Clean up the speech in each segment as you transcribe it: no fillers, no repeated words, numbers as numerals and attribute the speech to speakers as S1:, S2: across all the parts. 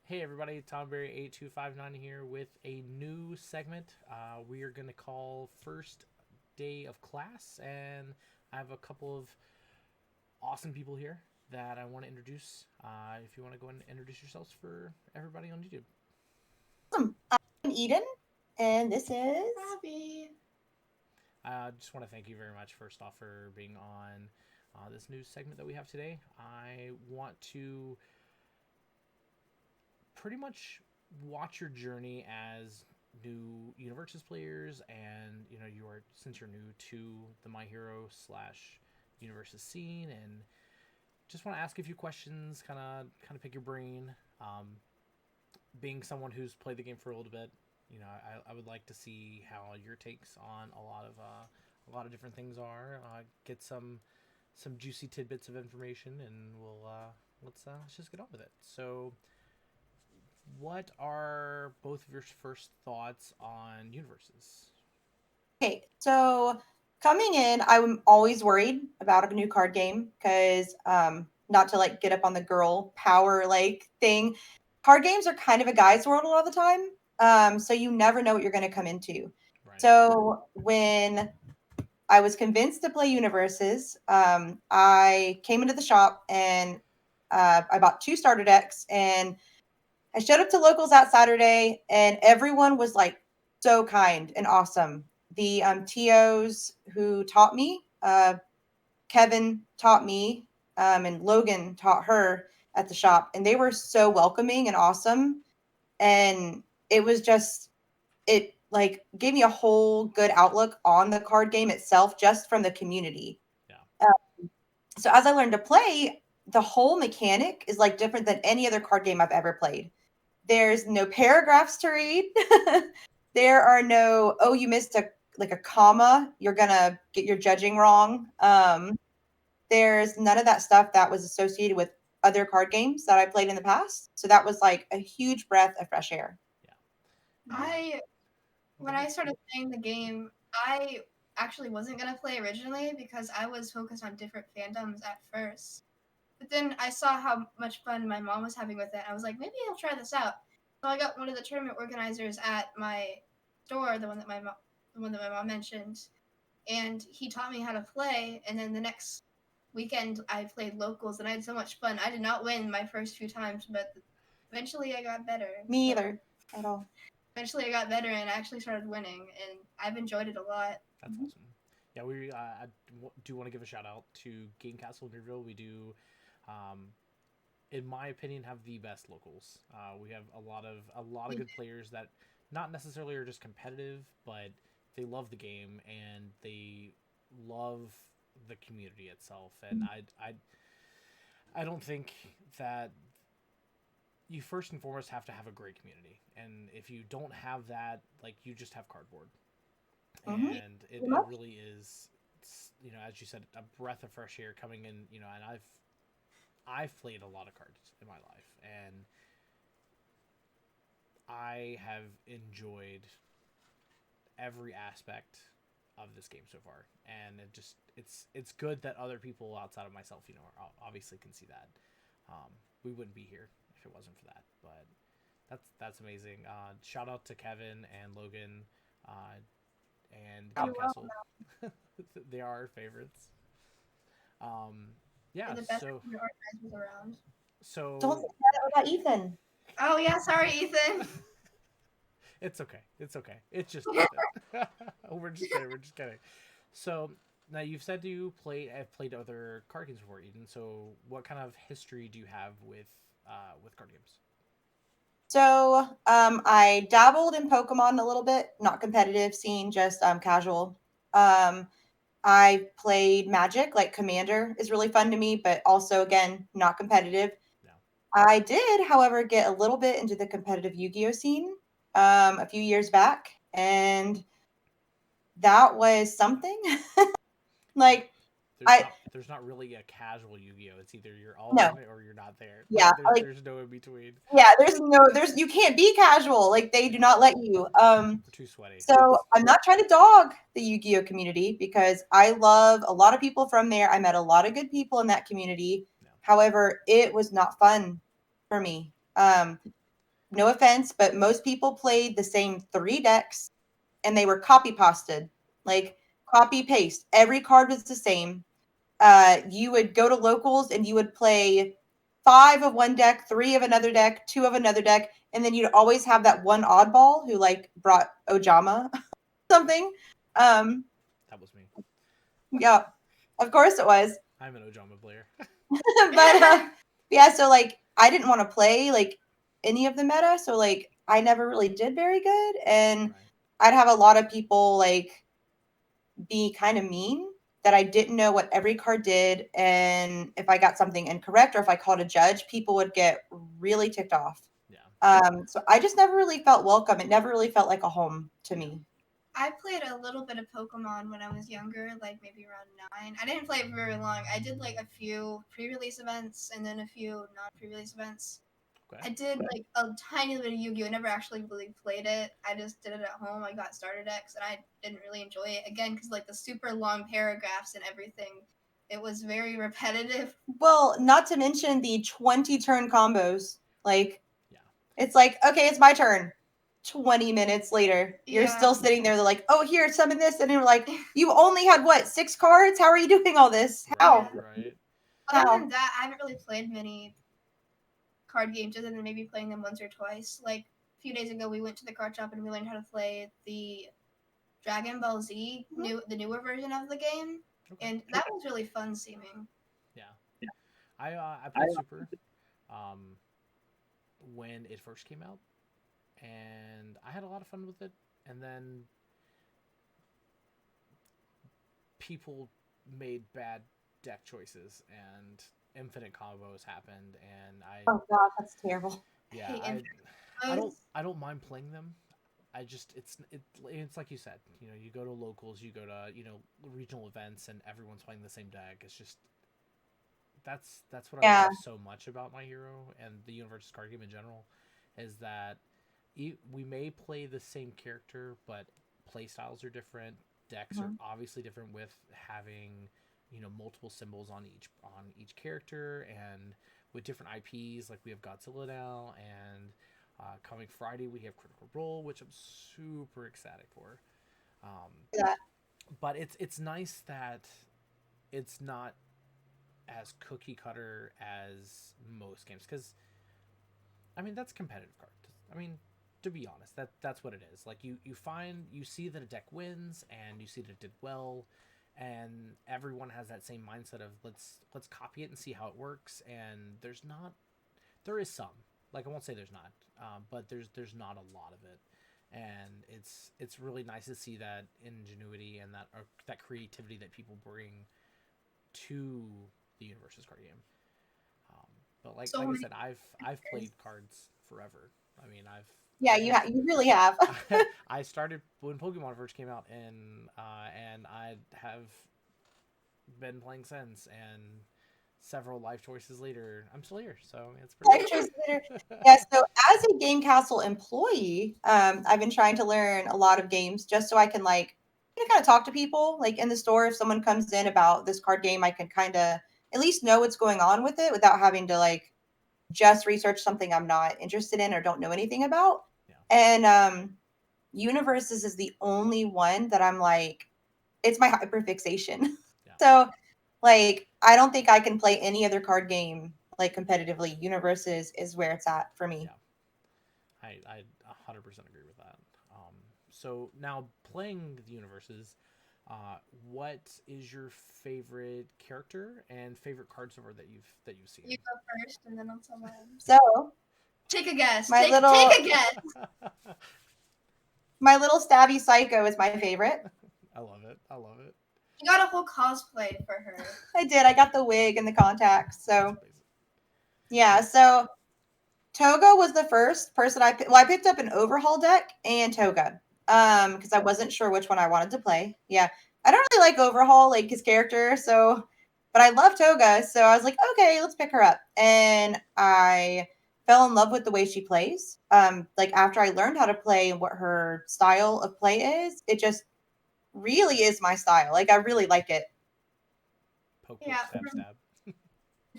S1: Hey everybody, TomBerry8259 here with a new segment. We are going to call First Day of Class, and I have a couple of awesome people here that I want to introduce. If you want to go and introduce yourselves for everybody on YouTube.
S2: Awesome. I'm Eden, and this is
S3: Abby.
S1: I just want to thank you very much, first off, for being on this new segment that we have today. I want to pretty much watch your journey as new Universus players, and you are, since you're new to the My Hero slash Universus scene, and just want to ask a few questions, kind of pick your brain. Being someone who's played the game for a little bit, I would like to see how your takes on a lot of different things are. Get some juicy tidbits of information, and let's just get on with it. So what are both of your first thoughts on Universes?
S2: okay. So coming in, I'm always worried about a new card game because, not to like get up on the girl power like thing. Card games are kind of a guy's world a lot of the time. So you never know what you're going to come into.
S1: Right.
S2: So when I was convinced to play Universes, I came into the shop and I bought two starter decks, and I showed up to locals that Saturday, and everyone was like so kind and awesome. The TOs who taught me, Kevin taught me, and Logan taught her at the shop, and they were so welcoming and awesome. And it was just, it like gave me a whole good outlook on the card game itself just from the community.
S1: Yeah.
S2: So as I learned to play, the whole mechanic is like different than any other card game I've ever played. There's no paragraphs to read. There are no, oh, you missed a comma, you're gonna get your judging wrong. There's none of that stuff that was associated with other card games that I played in the past. So that was like a huge breath of fresh air.
S1: Yeah. Uh,
S3: I
S1: Go
S3: when
S1: ahead.
S3: I started playing the game, I actually wasn't gonna play originally because I was focused on different fandoms at first. But then I saw how much fun my mom was having with it. I was like, maybe I'll try this out. So I got one of the tournament organizers at my store, the one that my mom mentioned, and he taught me how to play. And then the next weekend, I played locals, and I had so much fun. I did not win my first few times, but eventually I got better.
S2: Me
S3: So
S2: either at all.
S3: eventually I got better and actually started winning, and I've enjoyed it a lot.
S1: That's awesome. Yeah, do want to give a shout out to Game Castle Greenville. We do, um, in my opinion, have the best locals. We have a lot of good players that not necessarily are just competitive, but they love the game and they love the community itself. And I don't think that you first and foremost have to have a great community. And if you don't have that, like, you just have cardboard.
S2: Mm-hmm.
S1: And it really is, as you said, a breath of fresh air coming in. And I've played a lot of cards in my life, and I have enjoyed every aspect of this game so far. And it's good that other people outside of myself, obviously can see that. We wouldn't be here if it wasn't for that. But that's amazing. Shout out to Kevin and Logan, and
S2: Yeah.
S1: Game
S3: You're
S1: Castle.
S3: welcome.
S1: They are our favorites. Um, yeah.
S3: You're the best
S1: So
S3: organizers around.
S2: Don't say
S1: so
S2: that about Ethan.
S3: Oh yeah, sorry, Ethan.
S1: it's okay. It's okay. It's just Ethan. We're just kidding. We're just kidding. So now you've said have played other card games before, Eden. So what kind of history do you have with card games?
S2: So I dabbled in Pokemon a little bit, not competitive scene, just casual. Um, I played Magic, like Commander is really fun to me, but also again not competitive.
S1: No.
S2: I did, however, get a little bit into the competitive Yu-Gi-Oh scene a few years back, and that was something.
S1: Yeah.
S2: Like
S1: There's
S2: I
S1: not there's not really a casual Yu-Gi-Oh. It's either you're all
S2: no,
S1: in or you're not there.
S2: yeah, like
S1: There's no in between.
S2: yeah, there's you can't be casual. Like they do
S1: Yeah.
S2: not let you.
S1: We're too sweaty.
S2: So I'm not trying to dog the Yu-Gi-Oh community because I love a lot of people from there. I met a lot of good people in that community.
S1: No.
S2: However, it was not fun for me. no offense, but most people played the same 3 decks and they were copy pasted, like copy paste. Every card was the same. You would go to locals and you would play 5 of one deck, 3 of another deck, 2 of another deck, and then you'd always have that one oddball who like brought Ojama something. Um,
S1: That was me.
S2: yeah, of course it was.
S1: I'm an Ojama player.
S2: But yeah, so like I didn't want to play like any of the meta, so like I never really did very good, and
S1: Right.
S2: I'd have a lot of people like be kind of mean that I didn't know what every card did, and if I got something incorrect or if I called a judge, people would get really ticked off.
S1: Yeah.
S2: So I just never really felt welcome. It never really felt like a home to me.
S3: I played a little bit of Pokemon when I was younger, like maybe around 9. I didn't play it very long. I did like a few pre-release events and then a few non-pre-release events.
S1: Okay.
S3: I did like a tiny bit of Yu-Gi-Oh! I never actually really played it. I just did it at home. I got starter decks and I didn't really enjoy it. Again, because like the super long paragraphs and everything, it was very repetitive.
S2: Well, not to mention the 20 turn combos. Like,
S1: Yeah.
S2: it's like, okay, it's my turn. 20 minutes later, you're
S3: Yeah.
S2: still sitting there. They're like, oh, here, summon this. And you're like, you only had what, 6 cards? How are you doing all this? How?
S1: Right.
S3: Other
S2: How?
S3: than that, I haven't really played many card games other than maybe playing them once or twice. Like a few days ago, we went to the card shop and we learned how to play the Dragon Ball Z, the newer version of the game,
S1: Okay.
S3: and that was really fun seeming.
S1: Yeah. I played Super um when it first came out, and I had a lot of fun with it. And then people made bad deck choices, and infinite combos happened, and
S2: Oh, God, that's terrible.
S1: yeah,
S3: Hey,
S1: I don't mind playing them. I just it's like you said, you know, you go to locals, you go to, you know, regional events, and everyone's playing the same deck. It's just that's what I
S2: Yeah.
S1: love so much about My Hero and the Universus card game in general, is that we may play the same character, but play styles are different. Decks are
S2: Mhm.
S1: obviously different with having, you know, multiple symbols on each character, and with different IPs. Like we have Godzilla now, and coming Friday we have Critical Role, which I'm super ecstatic for. Um,
S2: Yeah.
S1: but it's nice that it's not as cookie cutter as most games, because I mean that's competitive cards. I mean, to be honest, that's what it is. Like you see that a deck wins and you see that it did well, and everyone has that same mindset of let's copy it and see how it works. And there is some, like I won't say there's not, but there's not a lot of it, and it's really nice to see that ingenuity and that creativity that people bring to the Universus card game. Um, but
S3: so
S1: like I
S3: many
S1: said, I've played cards forever. I mean,
S2: Yeah,
S1: I've
S2: you really have.
S1: I started when Pokemon first came out, and I have been playing since. And several life choices later, I'm still here. So it's pretty
S2: Life choice leader.
S1: good.
S2: Yeah, so as a Game Castle employee, I've been trying to learn a lot of games just so I can like kind of talk to people like in the store. If someone comes in about this card game, I can kind of at least know what's going on with it without having to like just research something I'm not interested in or don't know anything about.
S1: Yeah.
S2: And Universes is the only one that I'm like, it's my hyperfixation.
S1: Yeah.
S2: So like I don't think I can play any other card game like competitively. Universes is where it's at for me.
S1: Yeah. I 100% agree with that. So now playing the Universes, what is your favorite character and favorite card so far that you've seen?
S3: You go first, and then I'll tell mine.
S2: So
S3: Take a guess.
S2: my
S3: Take
S2: little-
S3: a guess.
S2: my little stabby psycho is my favorite.
S1: I love it. I love it.
S3: You got a whole cosplay for her.
S2: I did. I got the wig and the contacts.
S1: That's
S2: So
S1: amazing.
S2: yeah. So Toga was the first person I picked up an overhaul deck and Toga. Because I wasn't sure which one I wanted to play. Yeah. I don't really like overhaul, like his character, so but I love Toga, so I was like, okay, let's pick her up. And I fell in love with the way she plays. Like after I learned how to play and what her style of play is, it just really is my style. Like I really like it.
S1: Poke,
S3: Yeah.
S1: poke, stab,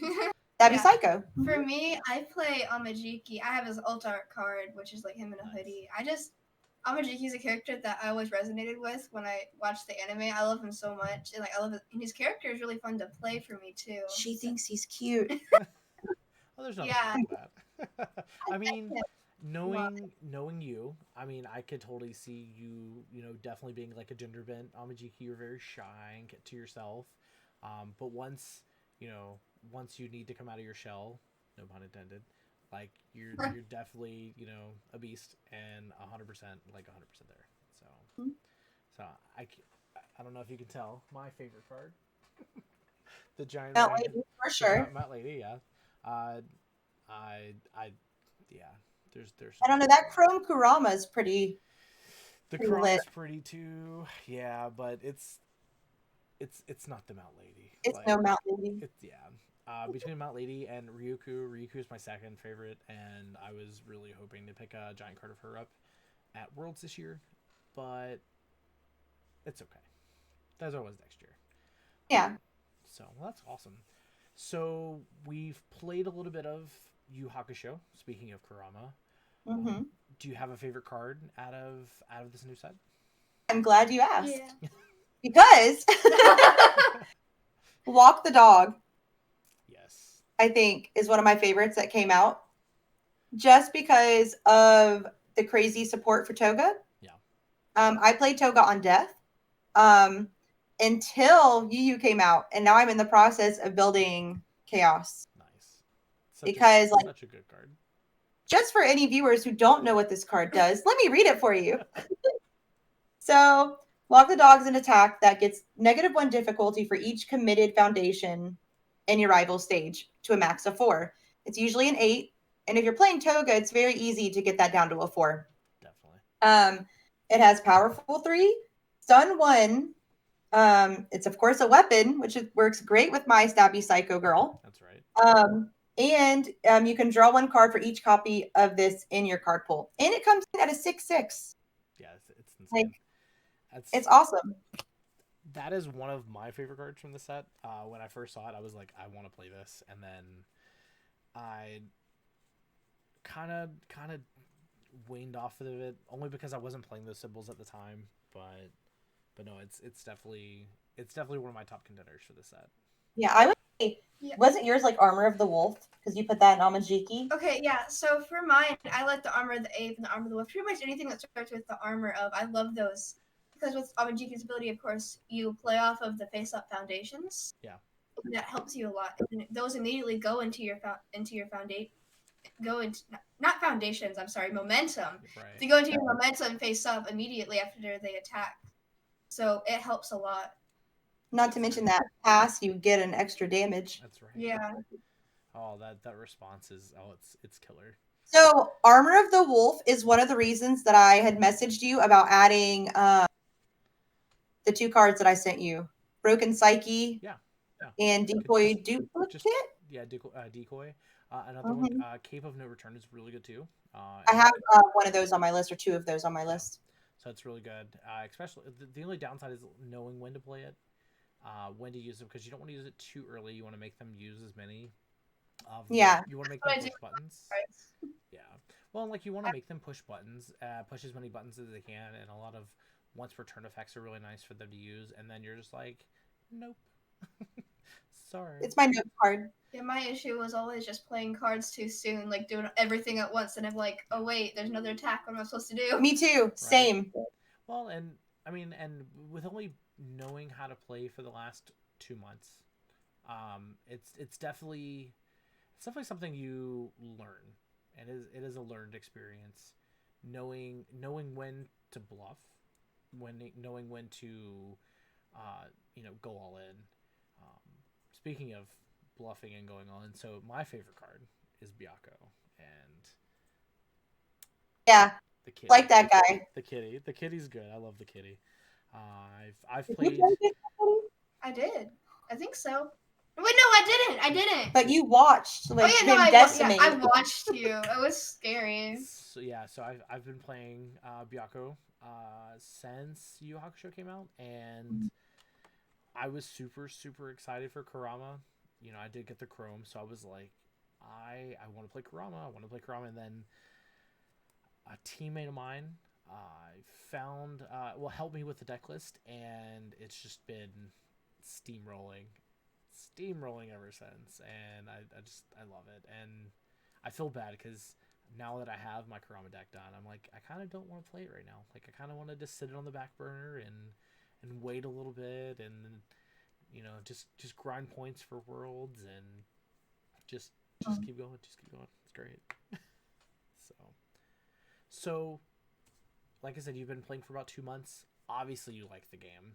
S1: stab.
S2: That'd be
S3: Yeah.
S2: Psycho.
S3: For me, I play Amajiki. I have his alt art card, which is like him in a
S1: Nice.
S3: hoodie. Amajiki's a character that I always resonated with when I watched the anime. I love him so much, and like I love it. And his character is really fun to play for me too.
S2: She thinks he's cute.
S1: Well, there's nothing
S3: Yeah.
S1: wrong with that. I mean,
S3: Yeah.
S1: knowing you, I mean, I could totally see you, definitely being like a gender bent Amajiki. You're very shy and get to yourself. But once you need to come out of your shell, no pun intended, like you're definitely, a beast and 100%, like 100% there. So, so I don't know if you can tell my favorite card, the giant
S2: Mount
S1: ring,
S2: Lady, for
S1: the
S2: sure.
S1: Mount Lady, yeah. Uh, I yeah. There's
S2: I don't know. That Chrome Kurama is
S1: the
S2: pretty lit.
S1: Kurama's pretty too, yeah, but it's not the Mount Lady.
S2: It's
S1: Like
S2: no Mount Lady.
S1: it's yeah. Between Mount Lady and Ryuku is my second favorite, and I was really hoping to pick a giant card of her up at Worlds this year, but it's okay. That's what it was next year.
S2: Yeah.
S1: So well, that's awesome. So we've played a little bit of Yu Hakusho. Speaking of Kurama,
S2: Hmm.
S1: do you have a favorite card out of this new set?
S2: I'm glad you asked.
S3: Yeah.
S2: Because Walk the Dog,
S1: Yes.
S2: I think, is one of my favorites that came out. Just because of the crazy support for Toga.
S1: Yeah.
S2: I played Toga on Death um, until Yu came out, and now I'm in the process of building Chaos.
S1: Nice.
S2: Because, like,
S1: such a good card.
S2: just for any viewers who don't know what this card does, let me read it for you. So, Walk the Dog is an attack that gets -1 difficulty for each committed foundation in your rival stage to a max of 4. It's usually an 8, and if you're playing Toga, it's very easy to get that down to a 4.
S1: Definitely.
S2: It has powerful 3, stun 1. It's of course a weapon, which works great with my Stabby Psycho Girl.
S1: That's right.
S2: And you can draw 1 card for each copy of this in your card pool, and it comes in at a 6/6.
S1: Yeah, it's insane.
S2: Like, it's awesome.
S1: That is one of my favorite cards from the set. When I first saw it, I was like, I want to play this, and then I kind of waned off of it only because I wasn't playing those symbols at the time. But no, it's definitely one of my top contenders for this set.
S2: Yeah, I would say,
S3: Yeah.
S2: wasn't yours like Armor of the Wolf? Because you put that in Amajiki.
S3: Okay, yeah. So for mine, I like the Armor of the Ape and the Armor of the Wolf. Pretty much anything that starts with the Armor of. I love those because with Amajiki's ability, of course, you play off of the face-up foundations.
S1: Yeah.
S3: And that helps you a lot. And those immediately go into your foundation. Go into not foundations. I'm sorry, momentum.
S1: Right.
S3: They go into your momentum face up immediately after they attack. So it helps a lot.
S2: Not to mention that pass, you get an extra damage.
S1: That's right.
S3: Yeah.
S1: Oh, that response is it's killer.
S2: So Armor of the Wolf is one of the reasons that I had messaged you about adding the 2 cards that I sent you, Broken Psyche,
S1: Yeah.
S2: and Decoy Duplicate.
S1: Decoy. Another one, Cape of No Return is really good too.
S2: I have one of those on my list, or 2 of those on my list.
S1: So it's really good. Especially the only downside is knowing when to play it, when to use it, because you don't want to use it too early. You want to make them use as many.
S2: Yeah.
S1: You want to make them push buttons. Yeah. Well, like you want to make them push buttons, push as many buttons as they can, and a lot of once return effects are really nice for them to use. And then you're just like, nope. Sorry.
S2: It's my note card.
S3: Yeah, my issue was always just playing cards too soon, like doing everything at once, and I'm like, oh wait, there's another attack. What am I supposed to do?
S2: Me too.
S1: Right.
S2: Same.
S1: Well, and I mean, and with only knowing how to play for the last 2 months, it's definitely something you learn, and it is a learned experience. Knowing when to bluff, knowing when to, go all in. Speaking of bluffing and going all in, so my favorite card is Byakko, and
S2: yeah,
S1: the kitty.
S2: Like that guy.
S1: The kitty's good. I love the kitty. I've played.
S3: I did. I think so. Wait, no, I didn't.
S2: But you watched him decimate.
S3: I watched you. It was scary.
S1: So I've been playing Byakko since Yu Hakusho came out, and I was super excited for Kurama I did get the Chrome, so I was like, I want to play Kurama. I want to play Kurama, and then a teammate of mine found helped me with the deck list, and it's just been steamrolling, steamrolling ever since. And I love it, and I feel bad because now that I have my Kurama deck done, I'm like, I kind of don't want to play it right now. Like, I kind of want to just sit it on the back burner and wait a little bit, and just grind points for worlds, and just keep going, just keep going. It's great. So so like I said, you've been playing for about 2 months. Obviously, you like the game.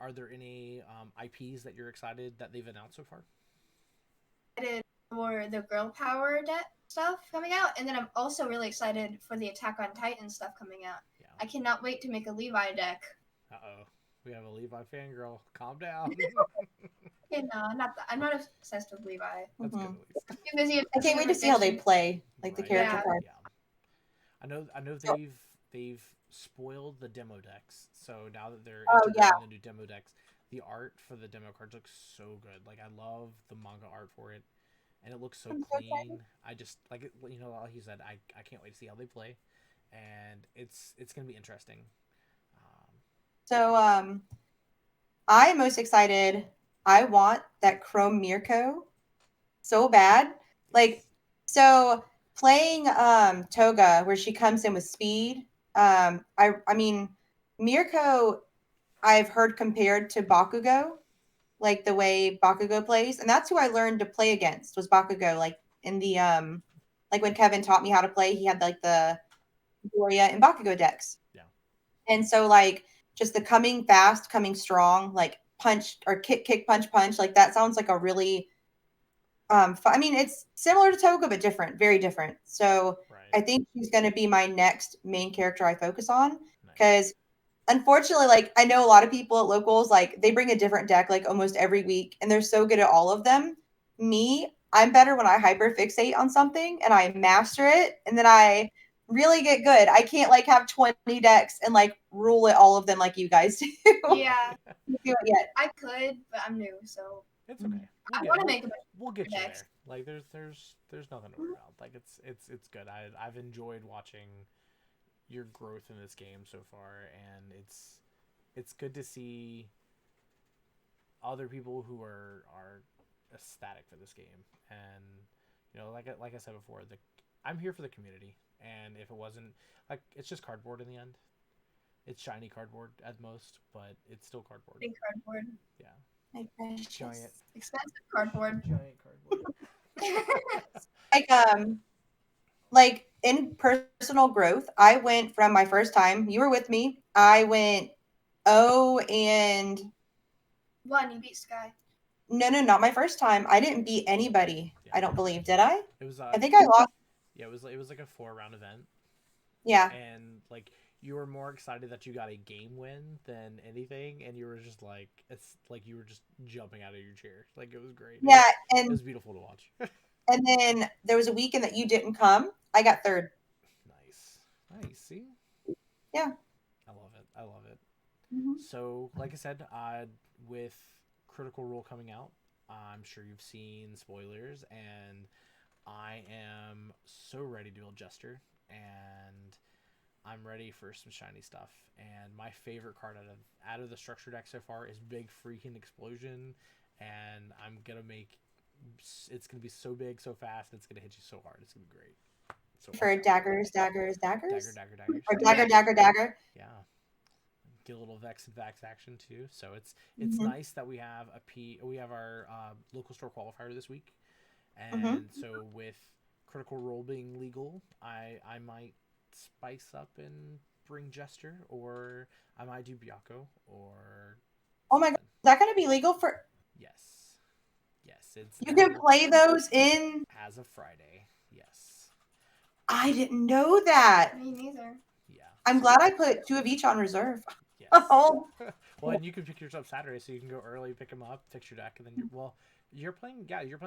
S1: Are there any IPs that you're excited that they've announced so far?
S3: Excited for the girl power stuff coming out, and then I'm also really excited for the Attack on Titan stuff coming out.
S1: Yeah.
S3: I cannot wait to make a Levi deck.
S1: Uh-oh. We have a Levi fangirl. Calm down.
S3: Okay, no, I'm not obsessed with Levi.
S1: That's good
S2: Mhm.
S1: at least.
S3: I'm too busy.
S2: I can't wait to see how they play, like the
S1: Right.
S2: character
S3: Yeah.
S2: cards.
S1: Yeah. I know
S2: So-
S1: they've spoiled the demo decks. So now that they're
S2: Oh,
S1: integrating
S2: yeah.
S1: the new demo decks, the art for the demo cards looks so good. Like, I love the manga art for it, and it looks so
S2: I'm so
S1: clean.
S2: excited.
S1: I just like it, like you said, I can't wait to see how they play, and it's gonna be interesting.
S2: So I'm most excited. I want that Chrome Mirko so bad. Like, so playing Toga where she comes in with speed. I mean Mirko I've heard compared to Bakugo, like the way Bakugo plays, and that's who I learned to play against was Bakugo. Like in the like when Kevin taught me how to play, he had like the Gloria and Bakugo decks.
S1: Yeah.
S2: And so like just the coming fast, coming strong, like punch or kick, punch, punch, like that sounds like a really I mean, it's similar to Toga, but different, very different. So
S1: Right.
S2: I think she's going to be my next main character I focus on
S1: Nice.
S2: because unfortunately, like I know a lot of people at locals, like they bring a different deck like almost every week and they're so good at all of them. Me, I'm better when I hyper fixate on something and I master it and then I really get good. I can't like have 20 decks and like rule it all of them like you guys do.
S3: Yeah,
S2: Do it yet.
S3: I could, but I'm new, so
S1: It's okay.
S3: I want to make a bunch
S1: We'll get you
S3: decks.
S1: there. Like, there's nothing to worry about. Like, it's good. I've enjoyed watching your growth in this game so far, and it's good to see other people who are ecstatic for this game. And like I said before, I'm here for the community. And if it wasn't, like, it's just cardboard in the end. It's shiny cardboard at most, but it's still cardboard.
S3: big cardboard.
S1: Yeah.
S2: My precious.
S1: Giant
S3: Expensive cardboard.
S1: cardboard.
S2: Like in personal growth, I went from my first time, you were with me. I went oh and
S3: One, you beat Sky.
S2: no, not my first time. I didn't beat anybody.
S1: Yeah.
S2: I don't believe. Did I?
S1: It was
S2: I think I lost.
S1: yeah, it was like a 4-round event.
S2: Yeah.
S1: And like you were more excited that you got a game win than anything, and you were just like it's like you were just jumping out of your chair. Like, it was great.
S2: Yeah,
S1: It
S2: and
S1: was beautiful to watch.
S2: and then there was a weekend that you didn't come. I got third.
S1: Nice. See?
S2: Yeah.
S1: I love it. I love it.
S2: Mhm.
S1: So, like I said, with Critical Role coming out, I'm sure you've seen spoilers, and I am so ready to build Jester, and I'm ready for some shiny stuff. And my favorite card out of the structure deck so far is Big Freaking Explosion, and it's gonna be so big, so fast, it's gonna hit you so hard. It's gonna be great. So
S2: For daggers.
S1: Daggers.
S2: Or dagger.
S1: Yeah. Get a little Vex and Vax action too. So it's
S2: Mhm.
S1: nice that we have we have our local store qualifier this week, and
S2: Mhm.
S1: so with Critical Role being legal, I might spice up and bring Jester, or I might do Byakko, or
S2: Oh my god,
S1: something.
S2: is that going to be legal for?
S1: Yes, it's
S2: You can
S1: legal
S2: play those in.
S1: as of Friday. Yes,
S2: I didn't know that.
S3: Me neither.
S1: yeah.
S2: I'm
S1: So,
S2: glad I put 2 of each on reserve.
S1: yes.
S2: Oh,
S1: Well, and you can pick yours up Saturday, so you can go early, pick them up, fix your deck, and then you're playing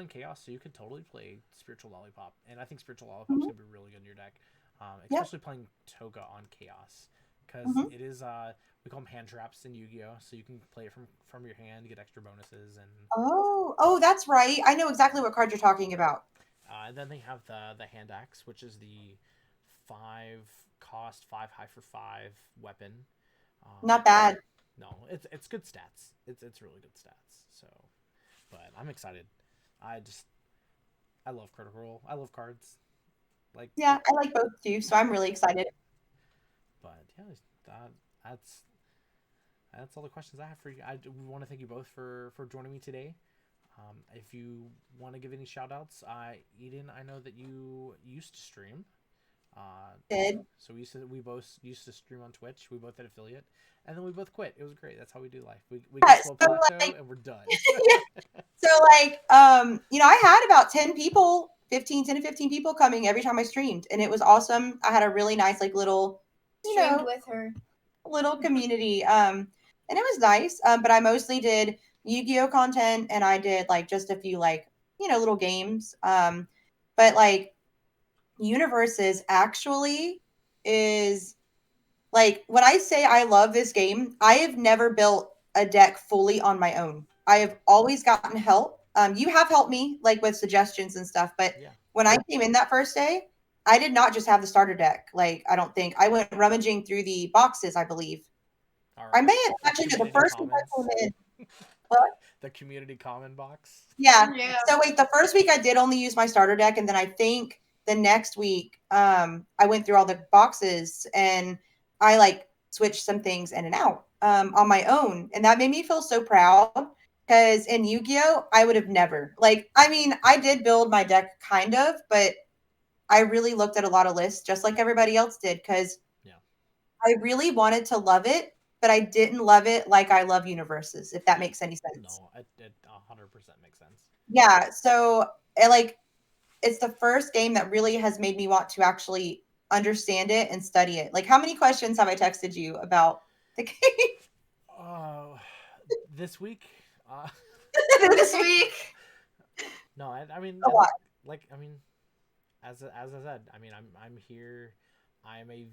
S1: Chaos, so you could totally play Spiritual Lollipop, and I think Spiritual Lollipop's
S2: Mhm.
S1: gonna be really good in your deck,
S2: Yep.
S1: especially playing Toga on Chaos, because
S2: Mhm.
S1: it is we call them hand traps in Yu-Gi-Oh, so you can play it from your hand to get extra bonuses. And
S2: Oh, that's right. I know exactly what card you're talking about.
S1: and then they have the hand axe, which is the 5 cost, 5 high for 5 weapon. um,
S2: Not bad.
S1: no, it's good stats. It's really good stats. So, but I'm excited. I just I love Critical Role. I love cards. Like
S2: Yeah,
S1: it,
S2: I like both too, so I'm really excited.
S1: but yeah, that, that's that's all the questions I have for you. I want to thank you both for joining me today. If you want to give any shout outs, Eden, I know that you used to stream. Uh,
S2: Did.
S1: so we both used to stream on Twitch. We both had affiliate, and then we both quit. It was great. That's how we do life. We get
S2: Yeah,
S1: to a
S2: so
S1: plateau
S2: like
S1: and we're done.
S2: so like I had about 10 people, 10 to 15 people coming every time I streamed, and it was awesome. I had a really nice like little, you
S3: Streamed
S2: know,
S3: with her.
S2: little community. And it was nice. But I mostly did Yu-Gi-Oh content, and I did like just a few like, little games. But like Universes actually is like when I say I love this game, I have never built a deck fully on my own. I have always gotten help. You have helped me like with suggestions and stuff, but
S1: Yeah.
S2: when I came in that first day, I did not just have the starter deck. Like I don't think I went rummaging through the boxes, I believe. I may have
S1: Our
S2: actually the
S1: community
S2: first week I
S1: commons,
S2: came in. What?
S1: the community common box.
S2: Yeah.
S3: Yeah.
S2: So wait, the first week I did only use my starter deck, and then I think the next week, I went through all the boxes and I like switched some things in and out on my own, and that made me feel so proud because in Yu-Gi-Oh, I would have never like. I mean, I did build my deck kind of, but I really looked at a lot of lists just like everybody else did because
S1: Yeah.
S2: I really wanted to love it, but I didn't love it like I love Universes, if that
S1: Yeah.
S2: makes any sense.
S1: No, it 100% makes sense.
S2: Yeah, so like it's the first game that really has made me want to actually understand it and study it. Like, how many questions have I texted you about the game
S1: Uh, this week, uh,
S3: This week.
S1: no, I mean,
S2: a lot?
S1: I mean, as I said, I mean, I'm here. I'm a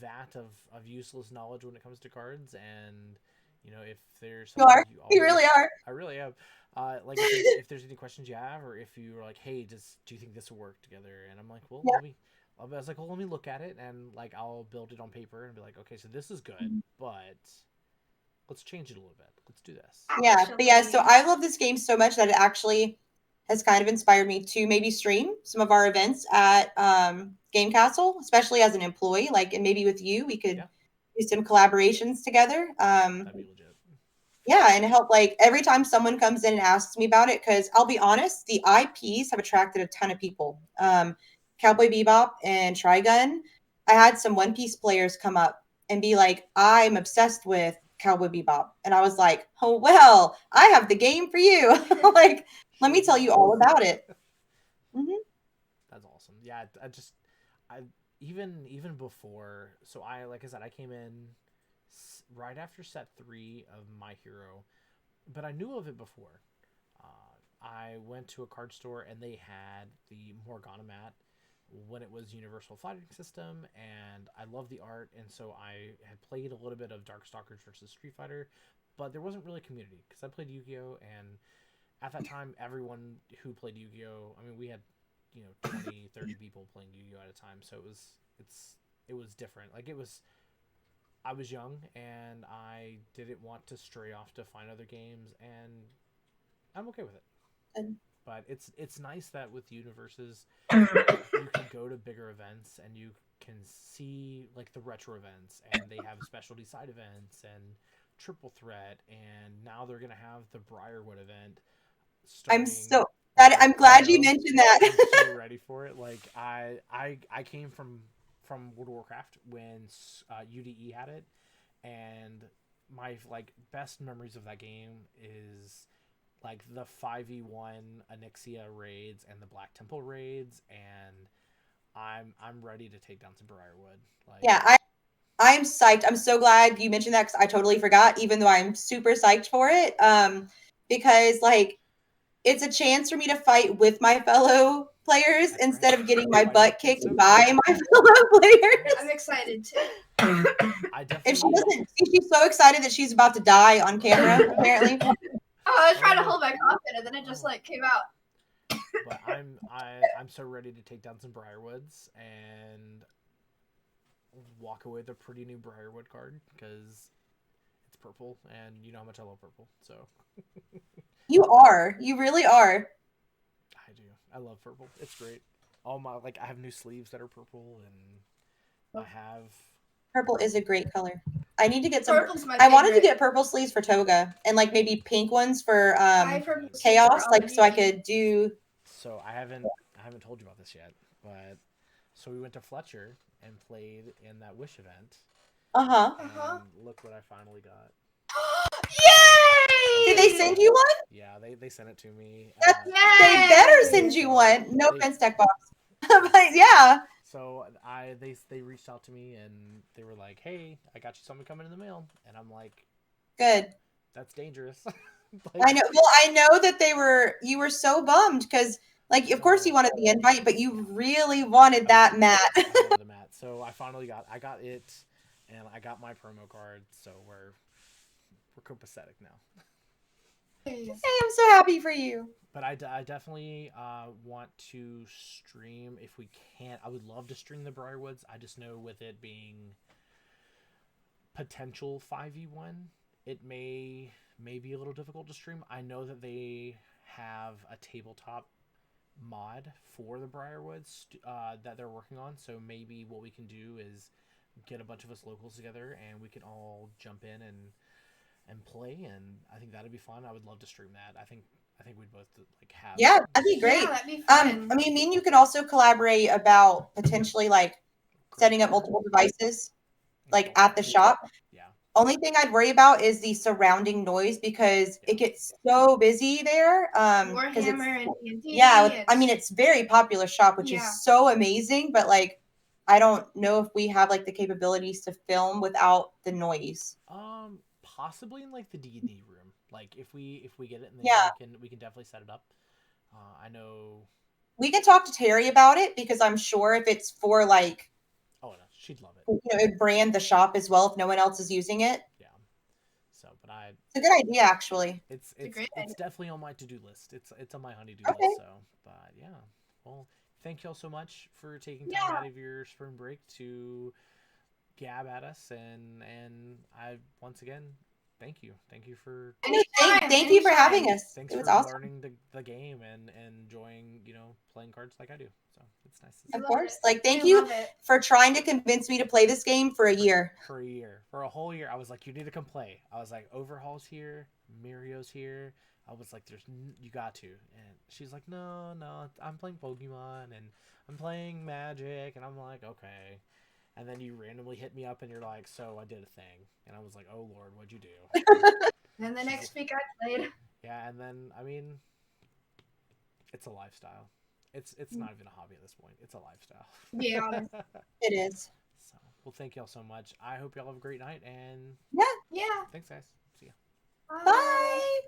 S1: vat of useless knowledge when it comes to cards, and if there's
S2: You
S1: something
S2: are.
S1: you
S2: You really
S1: always,
S2: are.
S1: I really am. Like if there's any questions you have, or if you're like, hey, do you think this will work together? And I'm like, well,
S2: Yeah.
S1: I was like, well, let me look at it, and like I'll build it on paper and be like, okay, so this is good, but let's change it a little bit. Let's do this.
S2: Yeah, but yeah, so
S3: Actually,
S2: I love this game so much that it actually has kind of inspired me to maybe stream some of our events at Game Castle, especially as an employee. Like, and maybe with you, we could
S1: Yeah,
S2: do some collaborations together.
S1: that'd be legit.
S2: Yeah, and help like every time someone comes in and asks me about it, because I'll be honest, the IPs have attracted a ton of people. Cowboy Bebop and Trigun. I had some One Piece players come up and be like, I'm obsessed with Cowboy Bebop. And I was like, oh, well, I have the game for you. Like, let
S1: Sure
S2: me tell
S1: do.
S2: you all about it. Hmm.
S1: That's awesome. Yeah, I just I even before. So I like I said, I came in right after set 3 of My Hero, but I knew of it before. I went to a card store and they had the Morgana mat when it was Universal Fighting System, and I love the art, and so I had played a little bit of Darkstalkers versus Street Fighter, but there wasn't really community because I played Yu-Gi-Oh, and at that time everyone who played Yu-Gi-Oh, I mean, we had 20, 30 people playing Yu-Gi-Oh at a time, so it was different. Like, it was, I was young and I didn't want to stray off to find other games, and I'm okay with it.
S2: And
S1: But it's nice that with Universes you can go to bigger events and you can see like the retro events, and they have specialty side events and triple threat, and now they're gonna have the Briarwood event
S2: I'm
S1: starting
S2: so
S1: in
S2: that I'm glad you
S1: April.
S2: mentioned that.
S1: I'm so ready for it. Like, I came from World of Warcraft when UDE had it, and my like best memories of that game is like the 5v1 Onyxia raids and the Black Temple raids, and I'm ready to take down some Briarwood. Like,
S2: Yeah, I'm psyched. I'm so glad you mentioned that because I totally forgot, even though I'm super psyched for it. Because like it's a chance for me to fight with my fellow players
S1: that's right.
S2: instead of getting
S1: You're
S2: my
S1: fighting
S2: butt
S1: with
S2: kicked
S1: Kitsune.
S2: by my fellow players.
S3: I'm excited too.
S1: I
S2: If she
S1: definitely.
S2: doesn't, she's so excited that she's about to die on camera. Apparently,
S3: Oh, I was trying to hold my cough in, and then it just like came out.
S1: But I'm so ready to take down some Briarwoods and walk away with a pretty new Briarwood card because it's purple, and you know how much I love purple. So
S2: you are. You really are.
S1: I do. I love purple. It's great. All my I have new sleeves that are purple, and I have.
S2: Purple is a great color. I need to get some.
S3: Purple's my
S2: I wanted to
S3: favorite.
S2: get purple sleeves for Toga and like maybe pink ones for
S3: I have purple sleeves
S2: chaos,
S3: for
S2: like so I
S3: Amadiki.
S2: could do.
S1: So I haven't told you about this yet, but so we went to Fletcher and played in that Wish event,
S2: Uh-huh.
S1: and look what I finally got.
S3: Yay!
S2: Did they send you one?
S1: Yeah, they sent it to me.
S2: They better
S3: Yay!
S2: send you
S1: So
S2: one. No
S1: they-
S2: offense, deck box. But yeah.
S1: So they reached out to me and they were like, "Hey, I got you something coming in the mail," and I'm like,
S2: Good.
S1: "That's dangerous."
S2: I know. Well, I know that you were so bummed because, like, of course you wanted the invite, but you really wanted that mat.
S1: I wanted the mat, so I got it, and I got my promo card. So we're copacetic now.
S2: Hey, I'm so happy for you.
S1: But I definitely want to stream if we can. I would love to stream the Briarwoods. I just know with it being potential 5v1, it may be a little difficult to stream. I know that they have a tabletop mod for the Briarwoods that they're working on. So maybe what we can do is get a bunch of us locals together and we can all jump in and play. And I think that'd be fun. I would love to stream that. I think we'd both have.
S2: Yeah, that'd be great.
S3: Yeah, that'd be fun.
S2: I mean, me and you could also collaborate about potentially like setting up multiple devices, like at the shop.
S1: Yeah.
S2: Only thing I'd worry about is the surrounding noise because it gets so busy there. Because it's
S3: Warhammer and D&D.
S2: yeah, I mean it's very popular shop, which
S3: Yeah.
S2: is so amazing. But like, I don't know if we have like the capabilities to film without the noise.
S1: Possibly in like the D&D room. Like if we get it in there,
S2: Yeah.
S1: we can definitely set it up. I know.
S2: We can talk to Terry about it because I'm sure if it's for like,
S1: Oh no, she'd love it.
S2: you know, it'd brand the shop as well if no one else is using it.
S1: Yeah. So, but
S2: it's a good idea actually.
S1: It's
S3: a great idea.
S1: definitely on my to-do list. It's on my honey-do
S2: Okay.
S1: list. So, but yeah. Well, thank y'all so much for taking time out of your spring break to gab at us, and I once again thank you for
S2: Thank you for having us.
S1: thanks
S2: It was
S1: for
S2: awesome.
S1: learning the game and enjoying playing cards like I do. So it's nice to see.
S2: Of course. Like thank you for trying to convince me to play this game for a year.
S1: For a whole year. I was like, you need to come play. I was like, Overhaul's here, Mirio's here. I was like, you got to. And she's like, no, I'm playing Pokemon and I'm playing Magic, and I'm like, okay. And then you randomly hit me up and you're like, so I did a thing. And I was like, oh Lord, what'd you do?
S3: And the next week I played.
S1: Yeah, and then I mean, it's a lifestyle. It's not even a hobby at this point. It's a lifestyle.
S3: Yeah.
S2: It is.
S1: So, well, thank y'all so much. I hope y'all have a great night, and
S3: Yeah.
S1: thanks, guys. See ya.
S2: Bye.